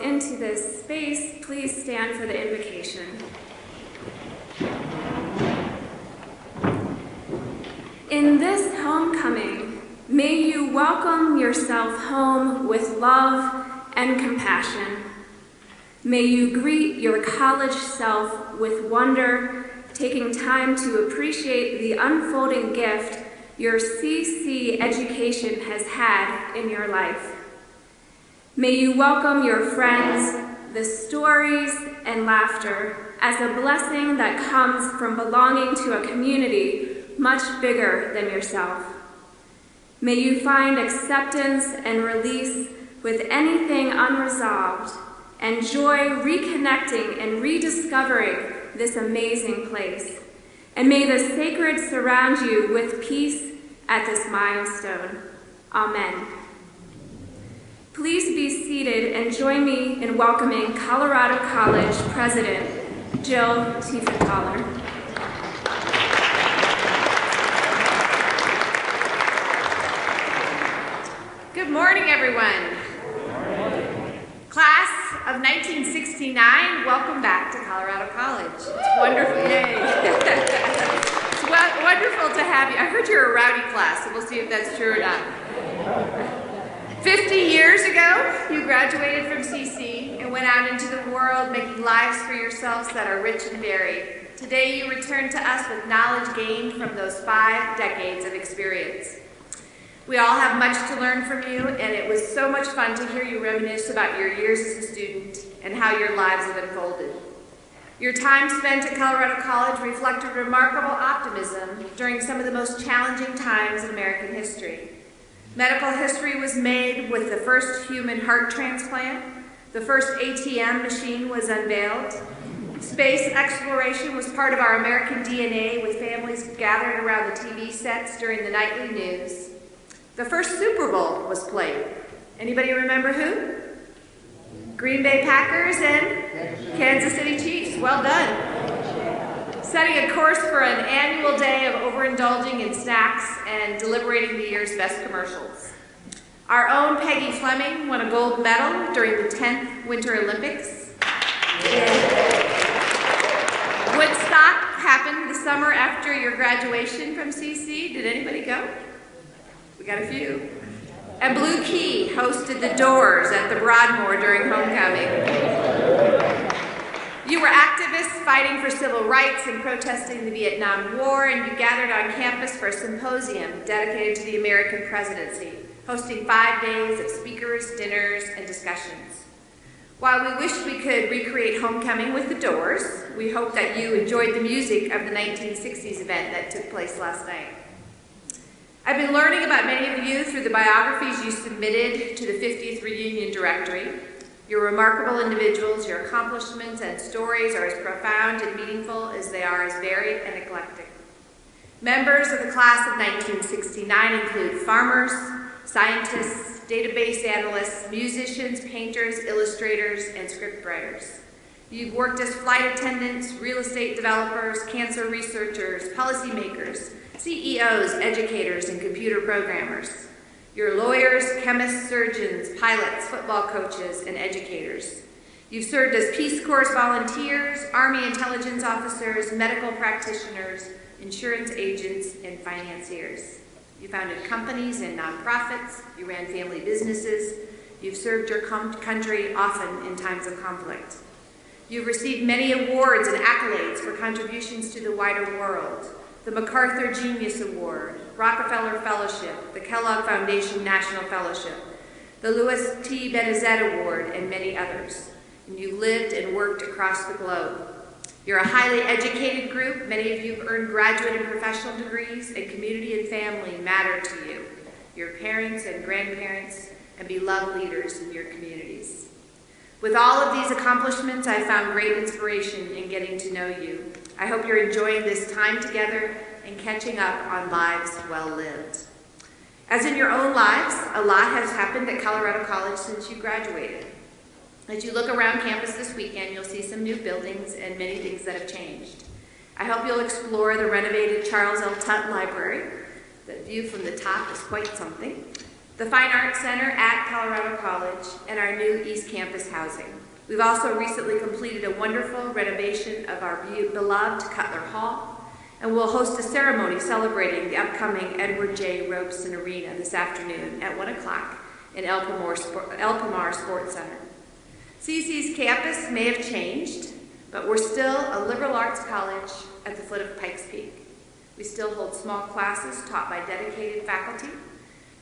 into this space, please stand for the invocation. In this homecoming, may you welcome yourself home with love and compassion. May you greet your college self with wonder, taking time to appreciate the unfolding gift your CC education has had in your life. May you welcome your friends, the stories and laughter as a blessing that comes from belonging to a community much bigger than yourself. May you find acceptance and release with anything unresolved, and joy reconnecting and rediscovering this amazing place. And may the sacred surround you with peace at this milestone. Amen. Please be seated and join me in welcoming Colorado College President Jill Tiefenthaler. Good morning, everyone. Class of 1969, welcome back to Colorado College. It's wonderful, yay. It's wonderful to have you. I heard you're a rowdy class, so we'll see if that's true or not. 50 years ago, you graduated from CC and went out into the world making lives for yourselves that are rich and varied. Today, you return to us with knowledge gained from those 5 decades of experience. We all have much to learn from you, and it was so much fun to hear you reminisce about your years as a student and how your lives have unfolded. Your time spent at Colorado College reflected remarkable optimism during some of the most challenging times in American history. Medical history was made with the first human heart transplant. The first ATM machine was unveiled. Space exploration was part of our American DNA, with families gathered around the TV sets during the nightly news. The first Super Bowl was played. Anybody remember who? Green Bay Packers and Kansas City Chiefs. Well done. Setting a course for an annual day of overindulging in snacks and deliberating the year's best commercials. Our own Peggy Fleming won a gold medal during the 10th Winter Olympics. Woodstock happened the summer after your graduation from CC. Did anybody go? We got a few. And Blue Key hosted the Doors at the Broadmoor during homecoming. You were activists fighting for civil rights and protesting the Vietnam War, and you gathered on campus for a symposium dedicated to the American presidency, hosting 5 days of speakers, dinners, and discussions. While we wish we could recreate homecoming with the Doors, we hope that you enjoyed the music of the 1960s event that took place last night. I've been learning about many of you through the biographies you submitted to the 50th Reunion Directory. You're remarkable individuals. Your accomplishments and stories are as profound and meaningful as they are as varied and eclectic. Members of the class of 1969 include farmers, scientists, database analysts, musicians, painters, illustrators, and scriptwriters. You've worked as flight attendants, real estate developers, cancer researchers, policymakers, CEOs, educators, and computer programmers. You're lawyers, chemists, surgeons, pilots, football coaches, and educators. You've served as Peace Corps volunteers, Army intelligence officers, medical practitioners, insurance agents, and financiers. You founded companies and nonprofits. You ran family businesses. You've served your country often in times of conflict. You've received many awards and accolades for contributions to the wider world. The MacArthur Genius Award, Rockefeller Fellowship, the Kellogg Foundation National Fellowship, the Louis T. Benezet Award, and many others. And you lived and worked across the globe. You're a highly educated group. Many of you have earned graduate and professional degrees, and community and family matter to you. Your parents and grandparents and beloved leaders in your communities. With all of these accomplishments, I found great inspiration in getting to know you. I hope you're enjoying this time together and catching up on lives well lived. As in your own lives, a lot has happened at Colorado College since you graduated. As you look around campus this weekend, you'll see some new buildings and many things that have changed. I hope you'll explore the renovated Charles L. Tutt Library. The view from the top is quite something. the Fine Arts Center at Colorado College, and our new East Campus housing. We've also recently completed a wonderful renovation of our beloved Cutler Hall, and we'll host a ceremony celebrating the upcoming Edward J. Robeson Arena this afternoon at 1 o'clock in El Pomar Sports Center. CC's campus may have changed, but we're still a liberal arts college at the foot of Pikes Peak. We still hold small classes taught by dedicated faculty.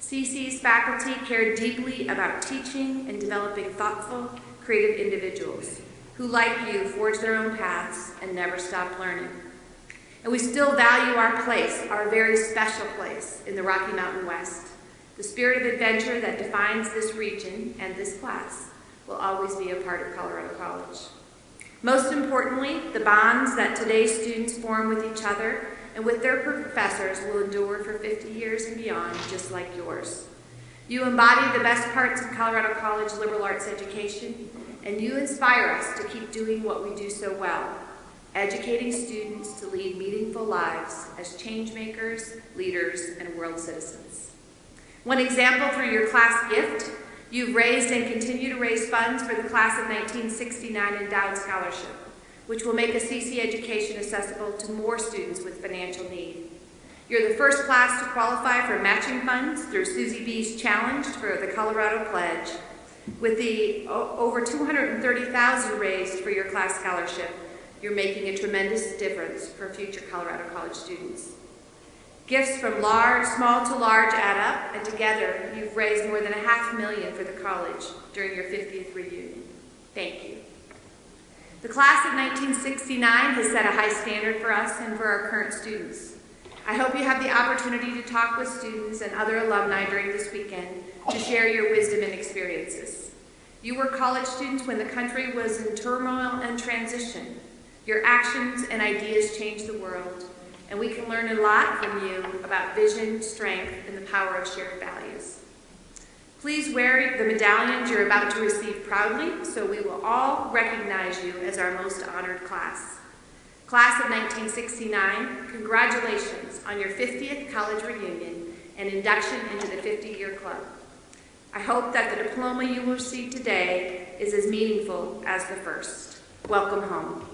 CC's faculty care deeply about teaching and developing thoughtful, creative individuals who, like you, forge their own paths and never stop learning. And we still value our place, our very special place in the Rocky Mountain West. The spirit of adventure that defines this region and this class will always be a part of Colorado College. Most importantly, the bonds that today's students form with each other and with their professors will endure for 50 years and beyond, just like yours. You embody the best parts of Colorado College liberal arts education, and you inspire us to keep doing what we do so well, educating students to lead meaningful lives as change makers, leaders, and world citizens. One example through your class gift, you've raised and continue to raise funds for the class of 1969 Endowed Scholarship, which will make a CC education accessible to more students with financial need. You're the first class to qualify for matching funds through Susie B's Challenge for the Colorado Pledge. With the over $230,000 raised for your class scholarship, you're making a tremendous difference for future Colorado College students. Gifts from small to large add up, and together you've raised more than $500,000 for the college during your 50th reunion. Thank you. The class of 1969 has set a high standard for us and for our current students. I hope you have the opportunity to talk with students and other alumni during this weekend to share your wisdom and experiences. You were college students when the country was in turmoil and transition. Your actions and ideas changed the world, and we can learn a lot from you about vision, strength, and the power of shared values. Please wear the medallions you're about to receive proudly, so we will all recognize you as our most honored class. Class of 1969, congratulations on your 50th college reunion and induction into the 50-year club. I hope that the diploma you will receive today is as meaningful as the first. Welcome home.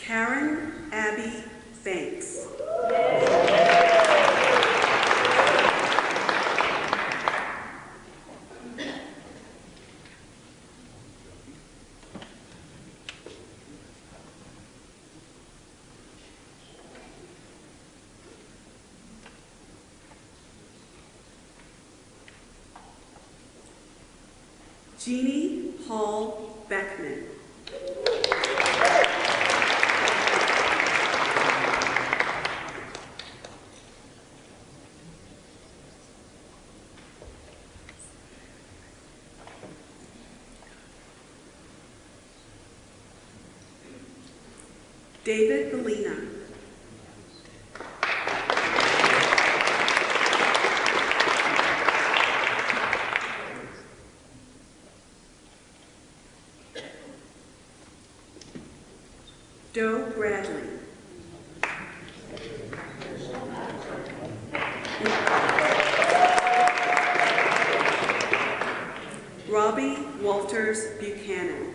Karen Abby Banks. Jeannie Hall Beckman. David Molina. Doe Bradley. Robbie Walters Buchanan.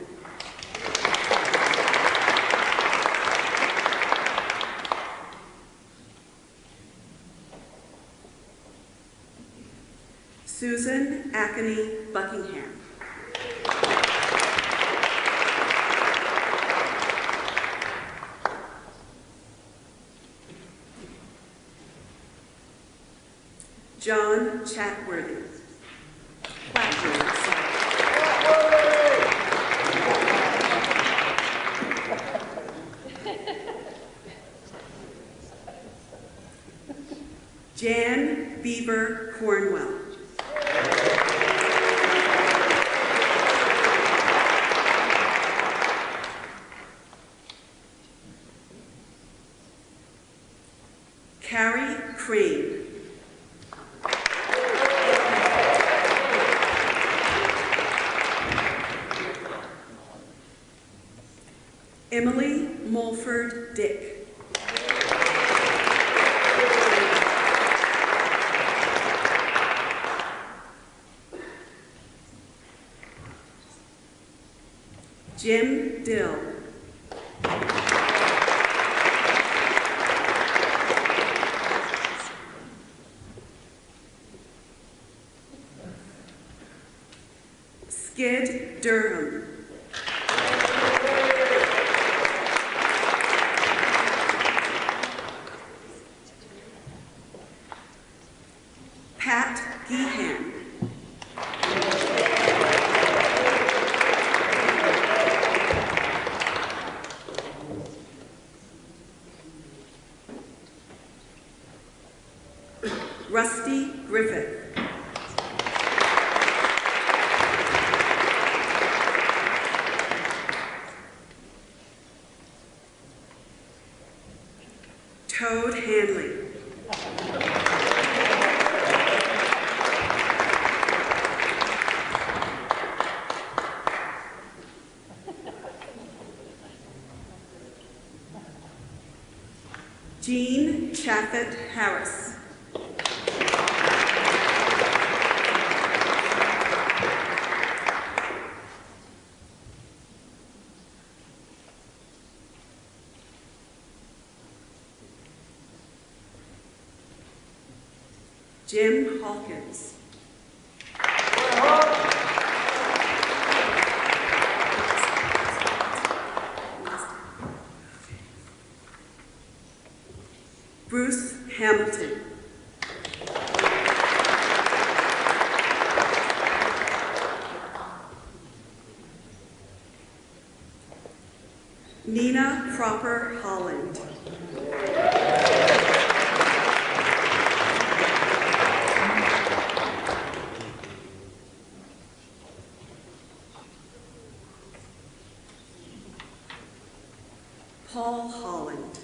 Susan Ackney Buckingham. John Chatworthy. Jan Beaver Cornwell. Carrie Crane. Emily Mulford Dick. Jim Dill. Skid Durham. Pat Geehan. Rusty Griffith. Toad Hanley. Jean Chaffett Harris. Jim Hawkins. Bruce Hamilton. Nina Proper Holland. Paul Holland.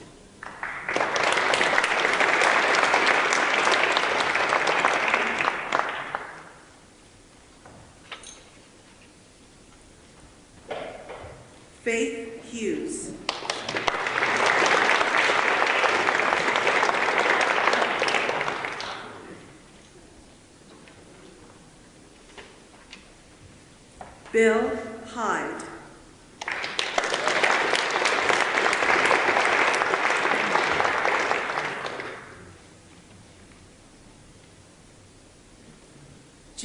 Faith Hughes. Bill Hyde.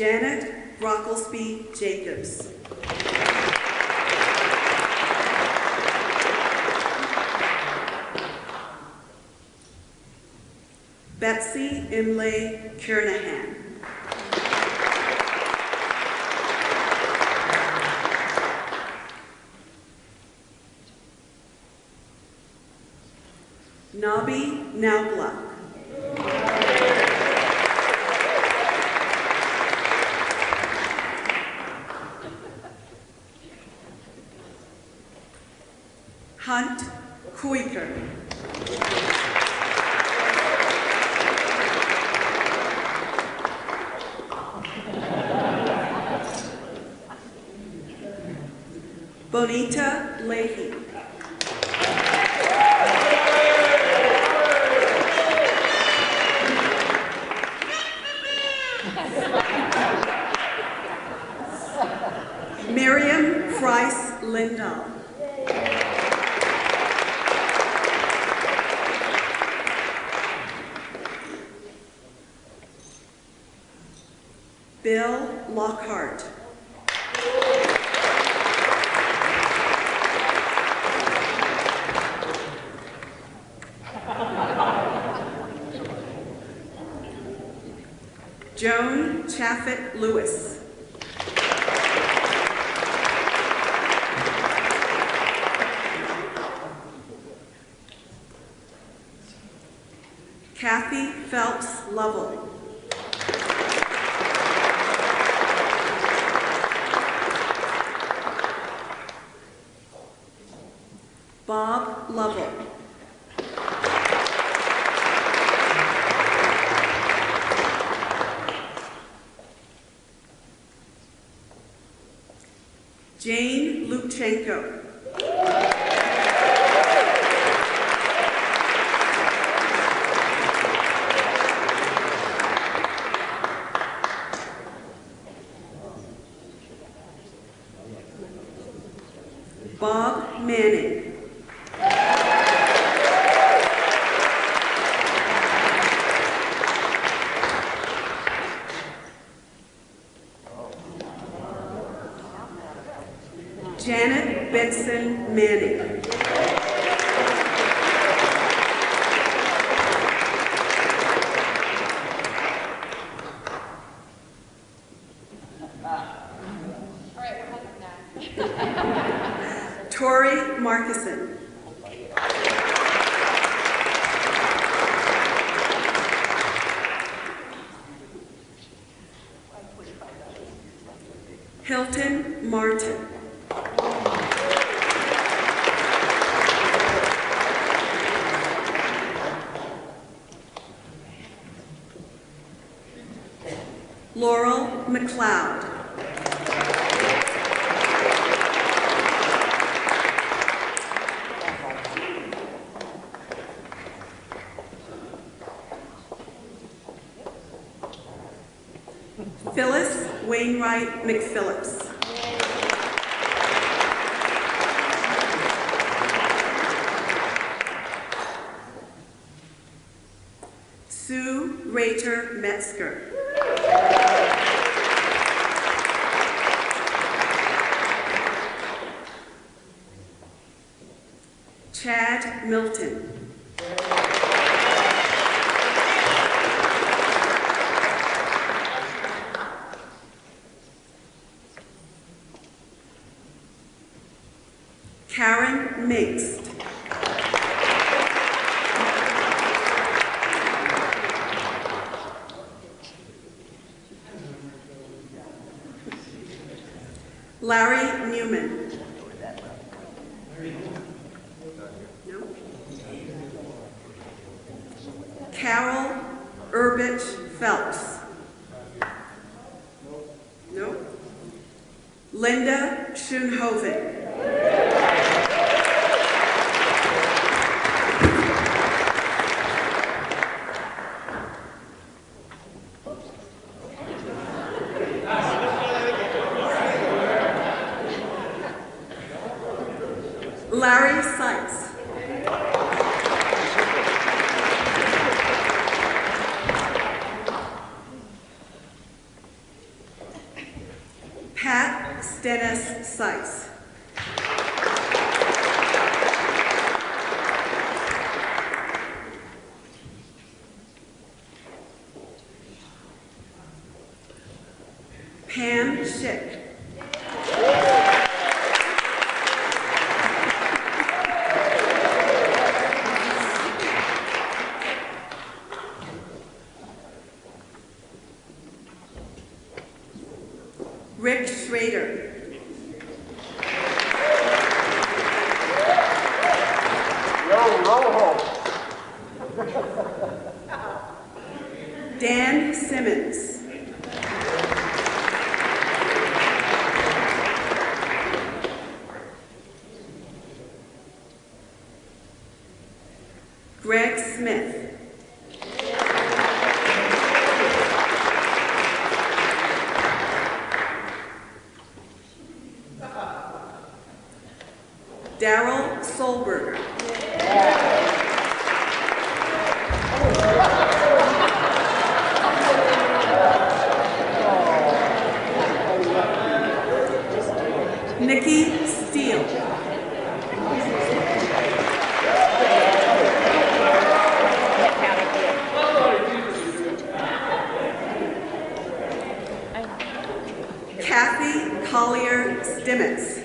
Janet Brocklesby Jacobs. Betsy Imlay Kernahan. Nabi Naubla. Hunt Kuiker. Bonita Leahy. Miriam Price Lindahl. Bill Lockhart. Joan Chaffett Lewis. Kathy Phelps Lovell. Bob Lovell. Jane Lutchenko. Bob Manning. Janet Benson Manning. Tori Markison. Hilton Martin. Laurel McLeod. Phyllis Wainwright McPhillips. Sue Rater Metzger. Chad Milton. Karen Mingst. Larry Newman. No. Carol Urbich Phelps. No. Linda Schoenhoven. Larry Sykes. Seitz. Pam Schick. Rick Schrader. Dan Simmons. Greg Smith. Daryl Solberger. Nikki Steele. Kathy Collier Stimmitz.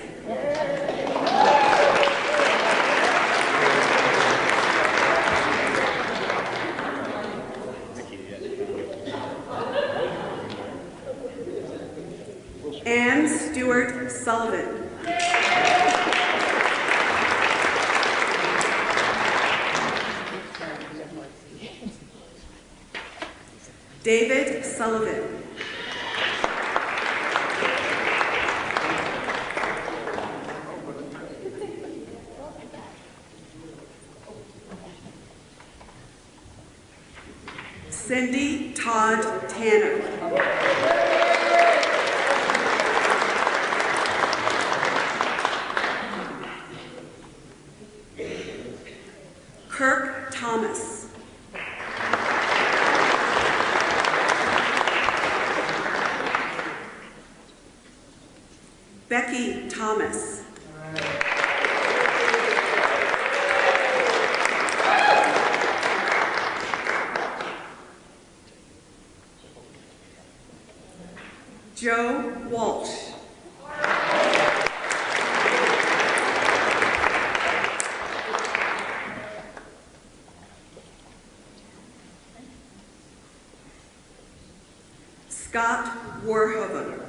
Ann Stewart Sullivan. David Sullivan. Cindy Todd Tanner. Kirk Thomas. Becky Thomas. Joe Walsh. Scott Warhoven.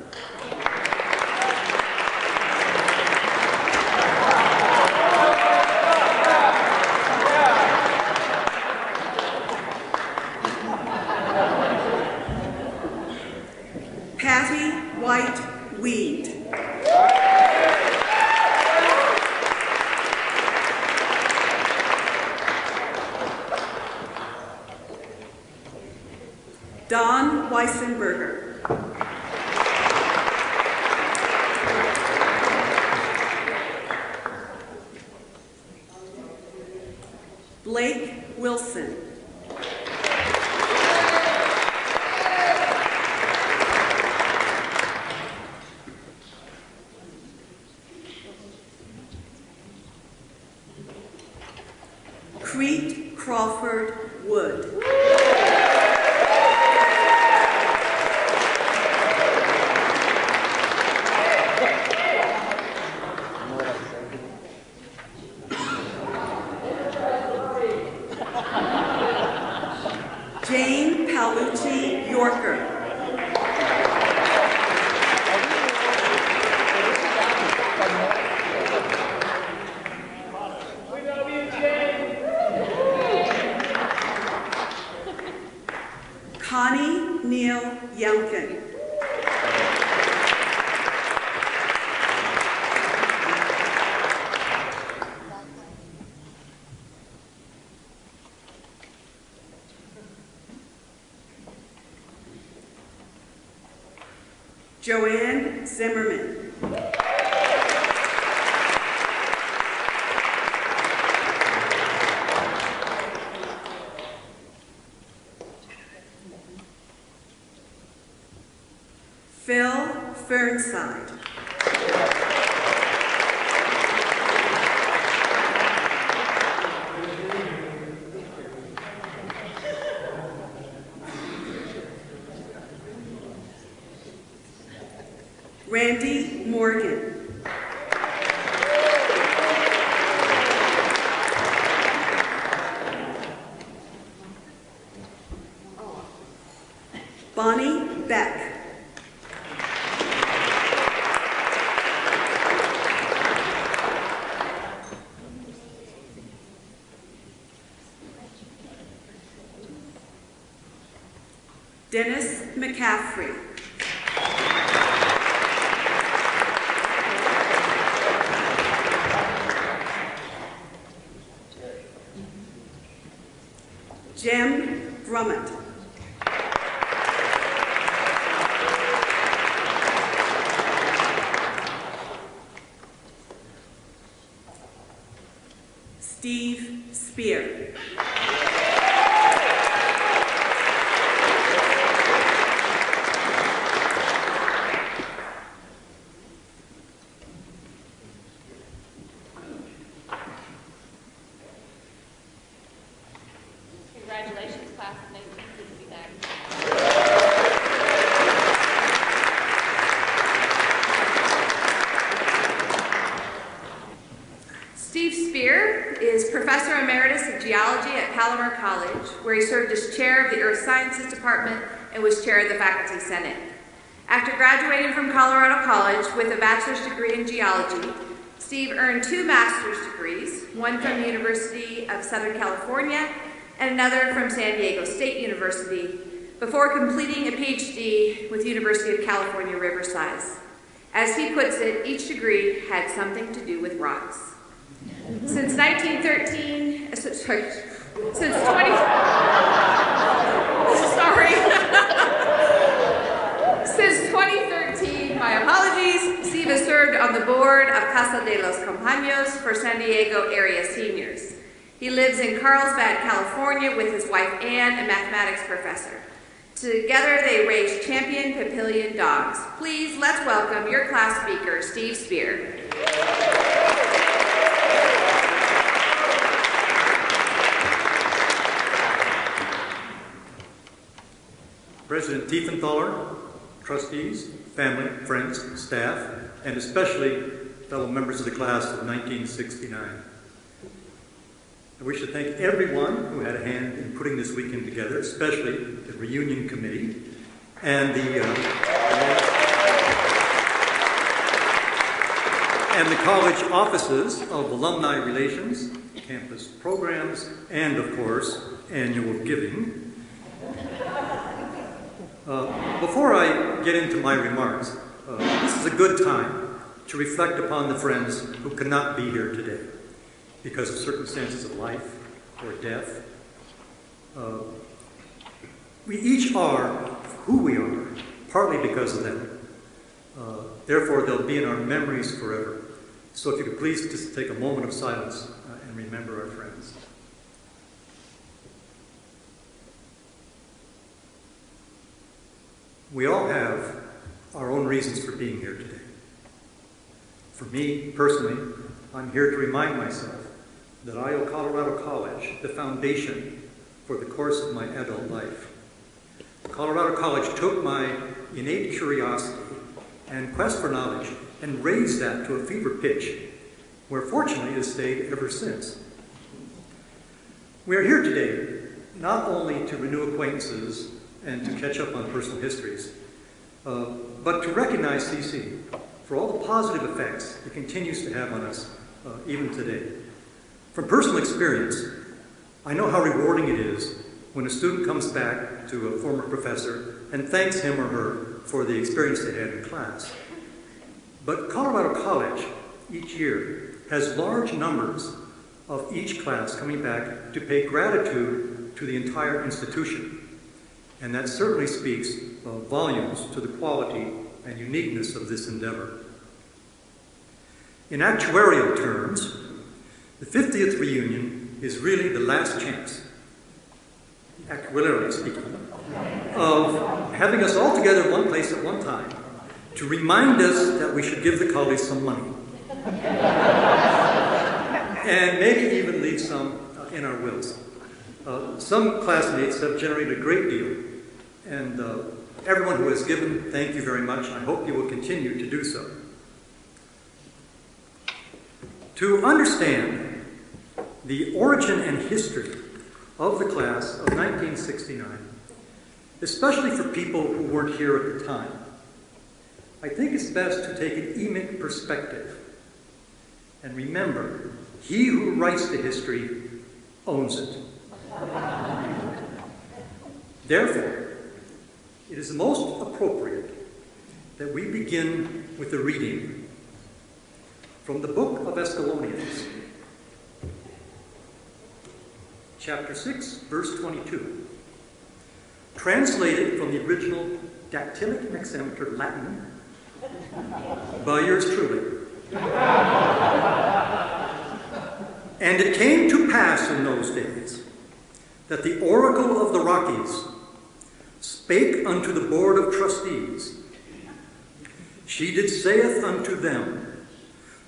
Patty White Weed. Don Weissenberger. Blake Wilson. Crete Crawford Wood. Jane Paolucci Yorker. Connie Neal Youngkin. Joanne Zimmerman. Phil Fernside. Morgan. Bonnie Beck. Dennis McCaffrey. Jem Brummett. Steve Spear. Congratulations, class of 1969. Steve Spear is Professor Emeritus of Geology at Palomar College, where he served as Chair of the Earth Sciences Department and was Chair of the Faculty Senate. After graduating from Colorado College with a bachelor's degree in geology, Steve earned 2 master's degrees, one from the University of Southern California and another from San Diego State University, before completing a PhD with the University of California, Riverside. As he puts it, each degree had something to do with rocks. Since 2013, my apologies, Steve has served on the board of Casa de los Compañeros for San Diego area seniors. He lives in Carlsbad, California with his wife Ann, a mathematics professor. Together they raise champion Papillion dogs. Please, let's welcome your class speaker, Steve Spear. President Tiefenthaler, trustees, family, friends, staff, and especially fellow members of the class of 1969. I wish to thank everyone who had a hand in putting this weekend together, especially the reunion committee and the college offices of alumni relations, campus programs, and of course, annual giving. Before I get into my remarks, this is a good time to reflect upon the friends who could not be here today because of circumstances of life or death. We each are who we are, partly because of them. Therefore, they'll be in our memories forever. So if you could please just take a moment of silence and remember our friends. We all have our own reasons for being here today. For me, personally, I'm here to remind myself that I owe Colorado College the foundation for the course of my adult life. Colorado College took my innate curiosity and quest for knowledge and raised that to a fever pitch, where fortunately it has stayed ever since. We are here today not only to renew acquaintances and to catch up on personal histories, but to recognize CC for all the positive effects it continues to have on us even today. From personal experience, I know how rewarding it is when a student comes back to a former professor and thanks him or her for the experience they had in class. But Colorado College, each year, has large numbers of each class coming back to pay gratitude to the entire institution. And that certainly speaks volumes to the quality and uniqueness of this endeavor. In actuarial terms, the 50th reunion is really the last chance, actuarially speaking, of having us all together in one place at one time to remind us that we should give the college some money. And maybe even leave some in our wills. Some classmates have generated a great deal, and everyone who has given, thank you very much. I hope you will continue to do so. To understand the origin and history of the class of 1969, especially for people who weren't here at the time, I think it's best to take an emic perspective. And remember, he who writes the history owns it. Therefore, it is most appropriate that we begin with a reading from the book of Escalonians, chapter 6, verse 22, translated from the original dactylic hexameter Latin by yours truly. And it came to pass in those days that the oracle of the Rockies spake unto the board of trustees. She did saith unto them,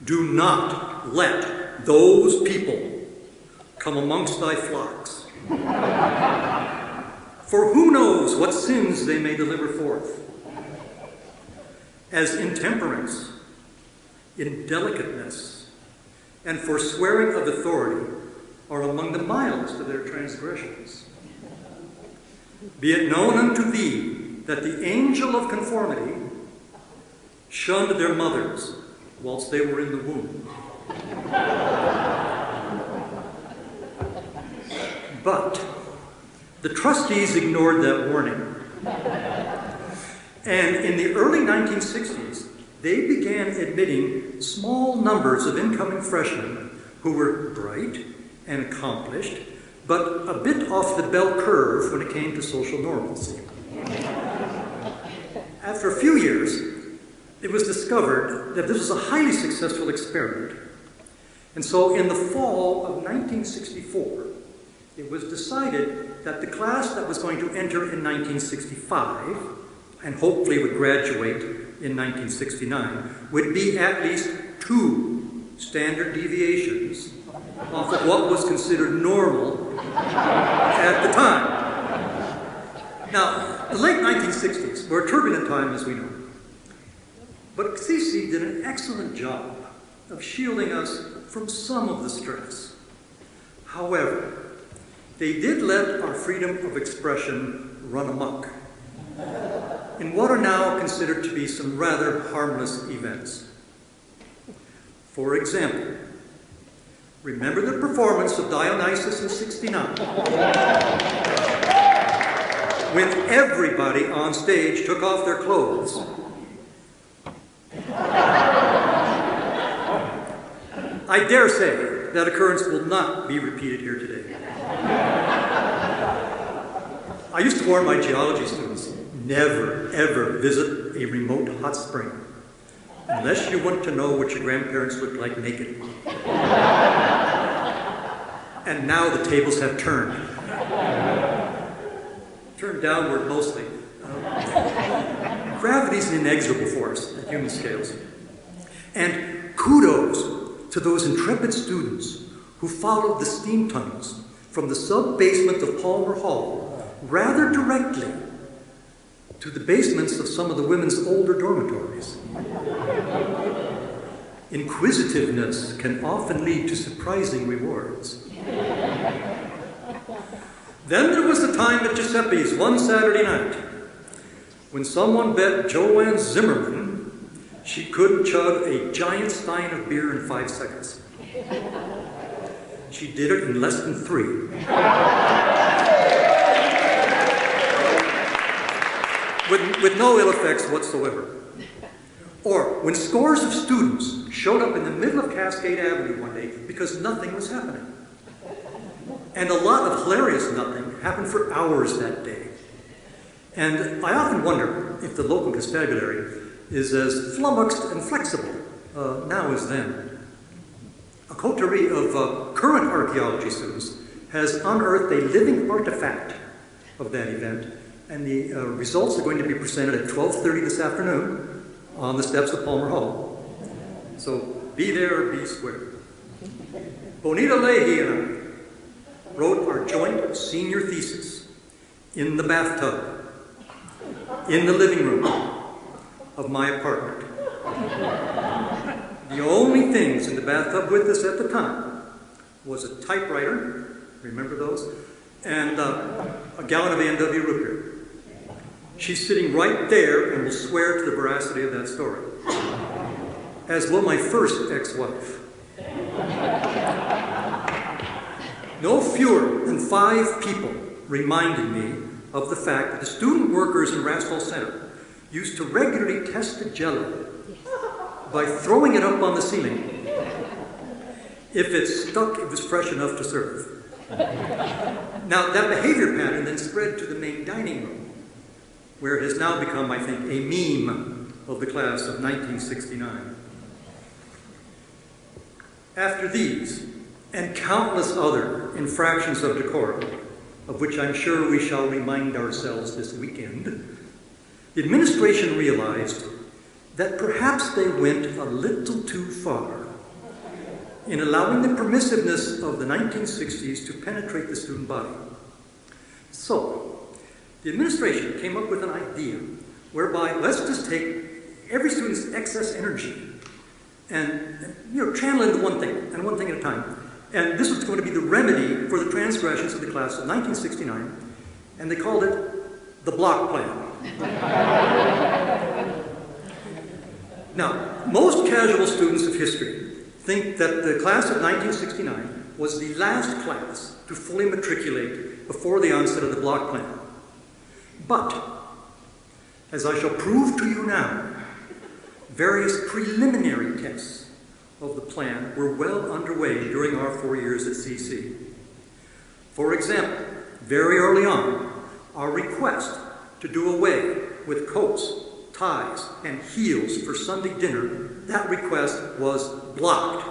do not let those people come amongst thy flocks. For who knows what sins they may deliver forth, as intemperance, indelicateness, and forswearing of authority are among the mildest of their transgressions. Be it known unto thee that the angel of conformity shunned their mothers whilst they were in the womb. But the trustees ignored that warning. And in the early 1960s, they began admitting small numbers of incoming freshmen who were bright and accomplished, but a bit off the bell curve when it came to social normalcy. After a few years, it was discovered that this was a highly successful experiment. And so in the fall of 1964, it was decided that the class that was going to enter in 1965, and hopefully would graduate in 1969, would be at least 2 standard deviations off of what was considered normal at the time. Now, the late 1960s were a turbulent time, as we know. But CC did an excellent job of shielding us from some of the stress. However, they did let our freedom of expression run amok in what are now considered to be some rather harmless events. For example, remember the performance of Dionysus in '69, when everybody on stage took off their clothes. I dare say that occurrence will not be repeated here today. I used to warn my geology students, never, ever visit a remote hot spring unless you want to know what your grandparents looked like naked. And now the tables have turned. Turned downward mostly. Gravity's an inexorable force at human scales. And kudos to those intrepid students who followed the steam tunnels from the sub-basement of Palmer Hall rather directly to the basements of some of the women's older dormitories. Inquisitiveness can often lead to surprising rewards. Then there was the time at Giuseppe's one Saturday night when someone bet Joanne Zimmerman she could chug a giant stein of beer in 5 seconds. She did it in less than 3. With no ill effects whatsoever. Or when scores of students showed up in the middle of Cascade Avenue one day because nothing was happening. And a lot of hilarious nothing happened for hours that day. And I often wonder if the local constabulary is as flummoxed and flexible now as then. A coterie of current archaeology students has unearthed a living artifact of that event, and the results are going to be presented at 12:30 this afternoon on the steps of Palmer Hall. So be there or be square. Bonita Leahy and I wrote our joint senior thesis in the bathtub, in the living room of my apartment. The only things in the bathtub with us at the time was a typewriter, remember those? And a gallon of A&W root beer. She's sitting right there and will swear to the veracity of that story. As will my first ex-wife. No fewer than 5 people reminded me of the fact that the student workers in Rathwell Center used to regularly test the Jell-O by throwing it up on the ceiling. If it stuck, it was fresh enough to serve. Now, that behavior pattern then spread to the main dining room, where it has now become, I think, a meme of the class of 1969. After these, and countless other infractions of decorum, of which I'm sure we shall remind ourselves this weekend, the administration realized that perhaps they went a little too far in allowing the permissiveness of the 1960s to penetrate the student body. So, the administration came up with an idea whereby let's just take every student's excess energy and channel into one thing, and one thing at a time. And this was going to be the remedy for the transgressions of the class of 1969, and they called it the block plan. Now, most casual students of history think that the class of 1969 was the last class to fully matriculate before the onset of the block plan. But, as I shall prove to you now, various preliminary tests of the plan were well underway during our 4 years at CC. For example, very early on, our request to do away with coats, ties, and heels for Sunday dinner, that request was blocked.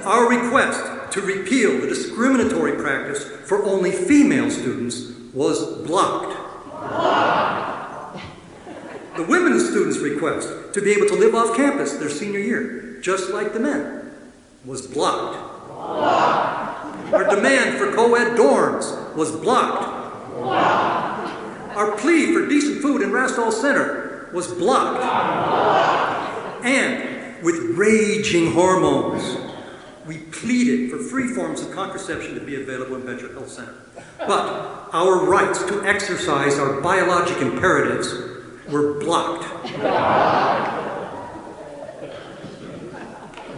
Our request to repeal the discriminatory practice for only female students was blocked. The women's students' request to be able to live off campus their senior year, just like the men, was blocked. Our demand for co-ed dorms was blocked. Our plea for decent food in Rathwell Center was blocked. And with raging hormones, we pleaded for free forms of contraception to be available in Venture Health Center. But our rights to exercise our biologic imperatives were blocked.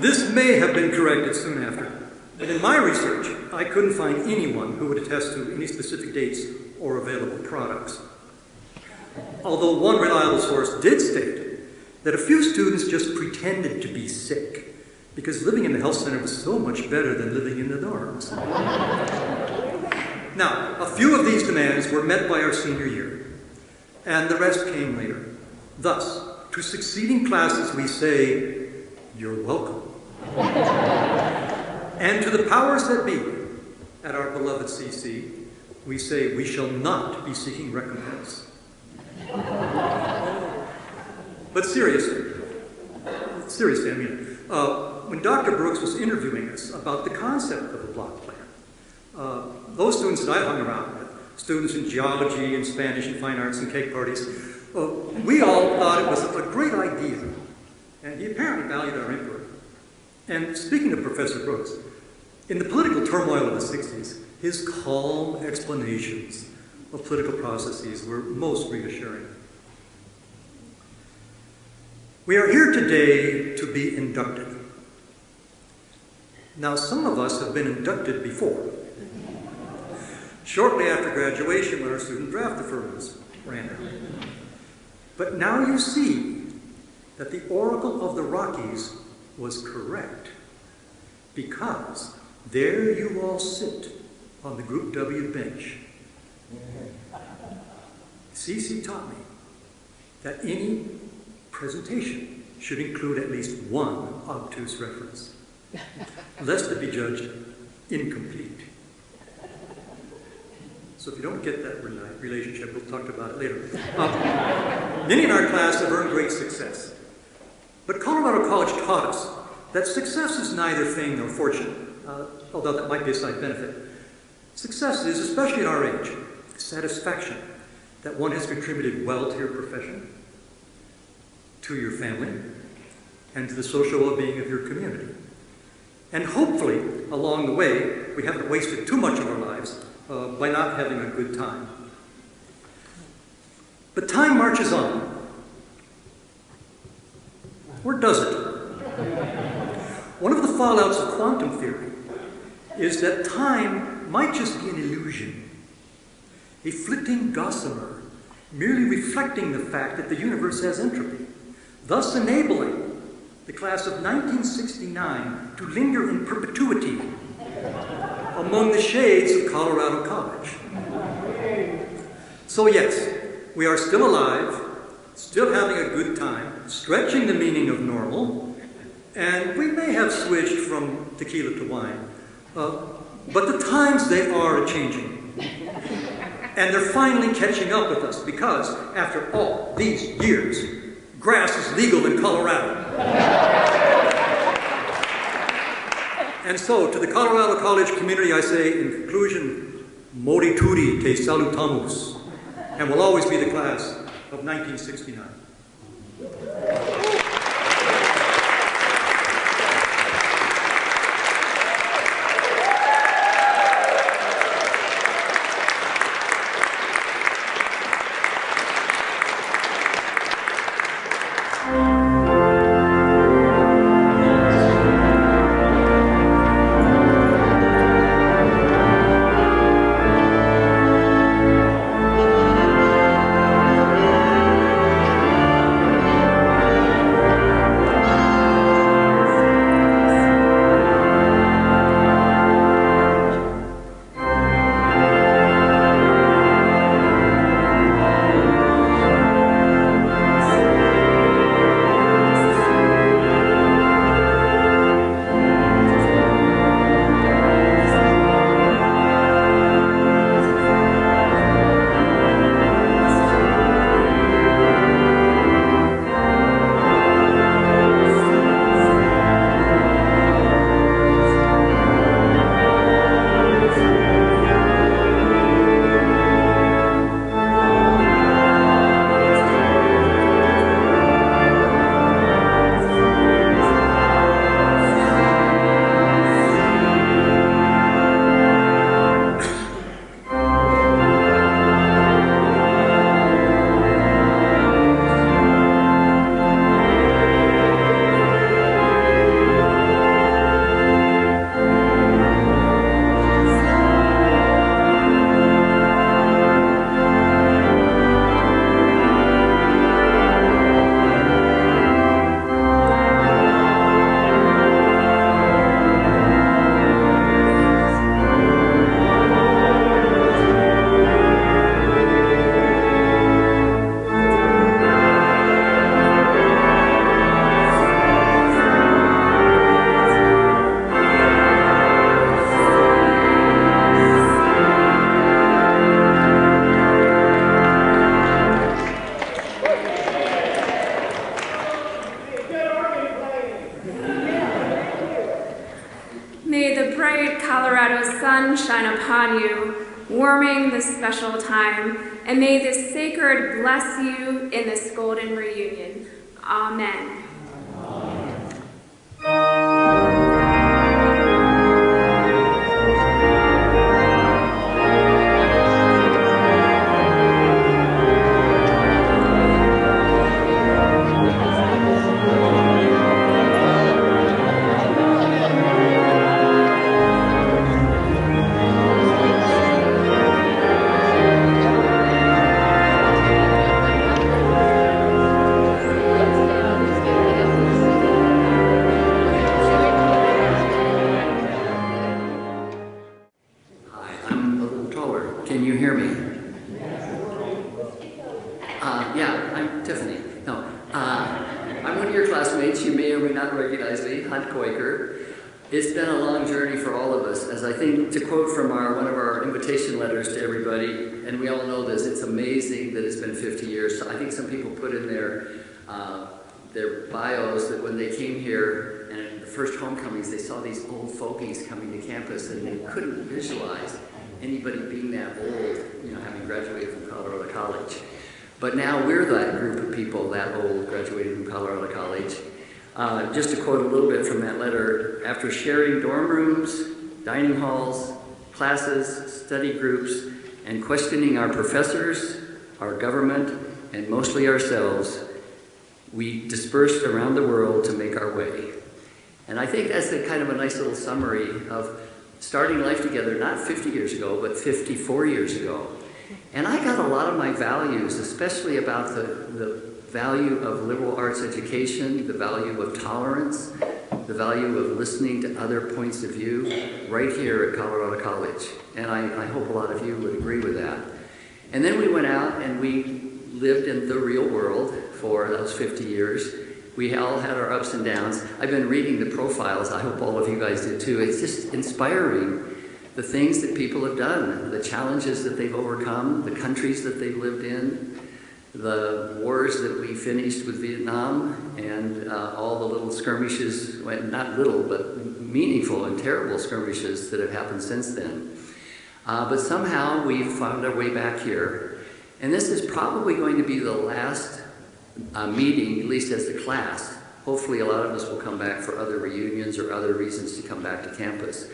This may have been corrected soon after, but in my research, I couldn't find anyone who would attest to any specific dates or available products. Although one reliable source did state that a few students just pretended to be sick because living in the health center was so much better than living in the dorms. Now, a few of these demands were met by our senior year, and the rest came later. Thus, to succeeding classes we say, "You're welcome." And to the powers that be at our beloved CC, we say, "We shall not be seeking recompense." But seriously, I mean, when Dr. Brooks was interviewing us about the concept of a block plan, those students that I hung around with, students in geology and Spanish and fine arts and cake parties, we all thought it was a great idea, and he apparently valued our input. And speaking of Professor Brooks, in the political turmoil of the 60s, his calm explanations of political processes were most reassuring. We are here today to be inducted. Now, some of us have been inducted before. Shortly after graduation, when our student draft deferments ran out. But now you see that the Oracle of the Rockies was correct, because there you all sit on the Group W bench. CC taught me that any presentation should include at least one obtuse reference, lest it be judged incomplete. So if you don't get that relationship, we'll talk about it later. Many in our class have earned great success. But Colorado College taught us that success is neither fame nor fortune, although that might be a side benefit. Success is, especially at our age, satisfaction that one has contributed well to your profession, to your family, and to the social well-being of your community. And hopefully, along the way, we haven't wasted too much of our lives by not having a good time. But time marches on. Or does it? One of the fallouts of quantum theory is that time might just be an illusion, a flitting gossamer, merely reflecting the fact that the universe has entropy, thus enabling the class of 1969 to linger in perpetuity among the shades of Colorado College. So yes, we are still alive, still having a good time, stretching the meaning of normal, and we may have switched from tequila to wine, but the times, they are changing. And they're finally catching up with us because, after all these years, grass is legal in Colorado. And so, to the Colorado College community, I say, in conclusion, morituri te salutamus, and will always be the class of 1969. Shine upon you, warming this special time, and may this sacred bless you in this golden reunion. Amen. It's been a long journey for all of us, as I think, to quote from one of our invitation letters to everybody, and we all know this, it's amazing that it's been 50 years. So I think some people put in their bios that when they came here, and at the first homecomings, they saw these old fogies coming to campus, and they couldn't visualize anybody being that old, you know, having graduated from Colorado College. But now we're that group of people, that old, graduated from Colorado College. Just to quote a little bit from that letter, after sharing dorm rooms, dining halls, classes, study groups, and questioning our professors, our government, and mostly ourselves, we dispersed around the world to make our way. And I think that's kind of a nice little summary of starting life together, not 50 years ago, but 54 years ago. And I got a lot of my values, especially about the value of liberal arts education, the value of tolerance, the value of listening to other points of view right here at Colorado College. And I hope a lot of you would agree with that. And then we went out and we lived in the real world for those 50 years. We all had our ups and downs. I've been reading the profiles. I hope all of you guys did too. It's just inspiring, the things that people have done, the challenges that they've overcome, the countries that they've lived in, the wars that we finished with Vietnam, and all the little skirmishes, well, not little, but meaningful and terrible skirmishes that have happened since then. But somehow we've found our way back here. And this is probably going to be the last meeting, at least as a class. Hopefully a lot of us will come back for other reunions or other reasons to come back to campus.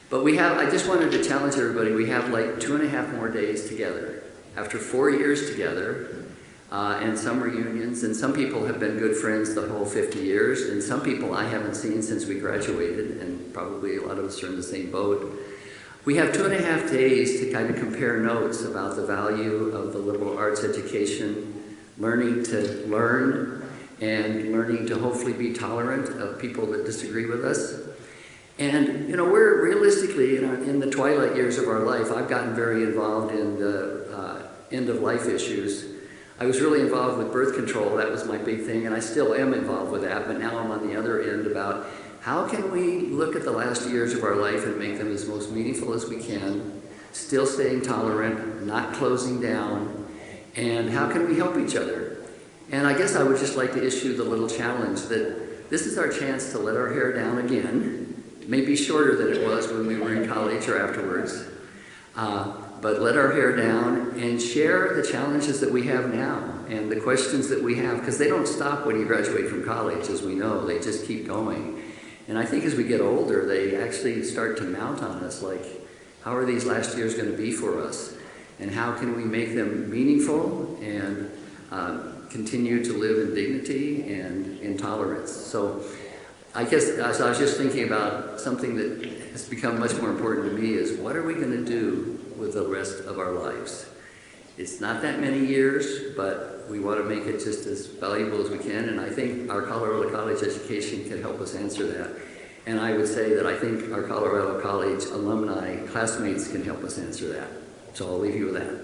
But I just wanted to challenge everybody, we have like 2.5 more days together. After 4 years together, and some reunions, and some people have been good friends the whole 50 years, and some people I haven't seen since we graduated, and probably a lot of us are in the same boat. We have 2.5 days to kind of compare notes about the value of the liberal arts education, learning to learn, and learning to hopefully be tolerant of people that disagree with us. And, you know, we're realistically in the twilight years of our life. I've gotten very involved in the end-of-life issues. I was really involved with birth control. That was my big thing, and I still am involved with that, but now I'm on the other end about how can we look at the last years of our life and make them as most meaningful as we can, still staying tolerant, not closing down, and how can we help each other? And I guess I would just like to issue the little challenge that this is our chance to let our hair down again. It may be shorter than it was when we were in college or afterwards, but let our hair down and share the challenges that we have now and the questions that we have, because they don't stop when you graduate from college, as we know. They just keep going. And I think as we get older, they actually start to mount on us, like, how are these last years going to be for us? And how can we make them meaningful and continue to live in dignity and in tolerance? So I guess as I was just thinking about something that has become much more important to me is, what are we going to do with the rest of our lives? It's not that many years, but we want to make it just as valuable as we can, and I think our Colorado College education can help us answer that. And I would say that I think our Colorado College alumni, classmates can help us answer that. So I'll leave you with that.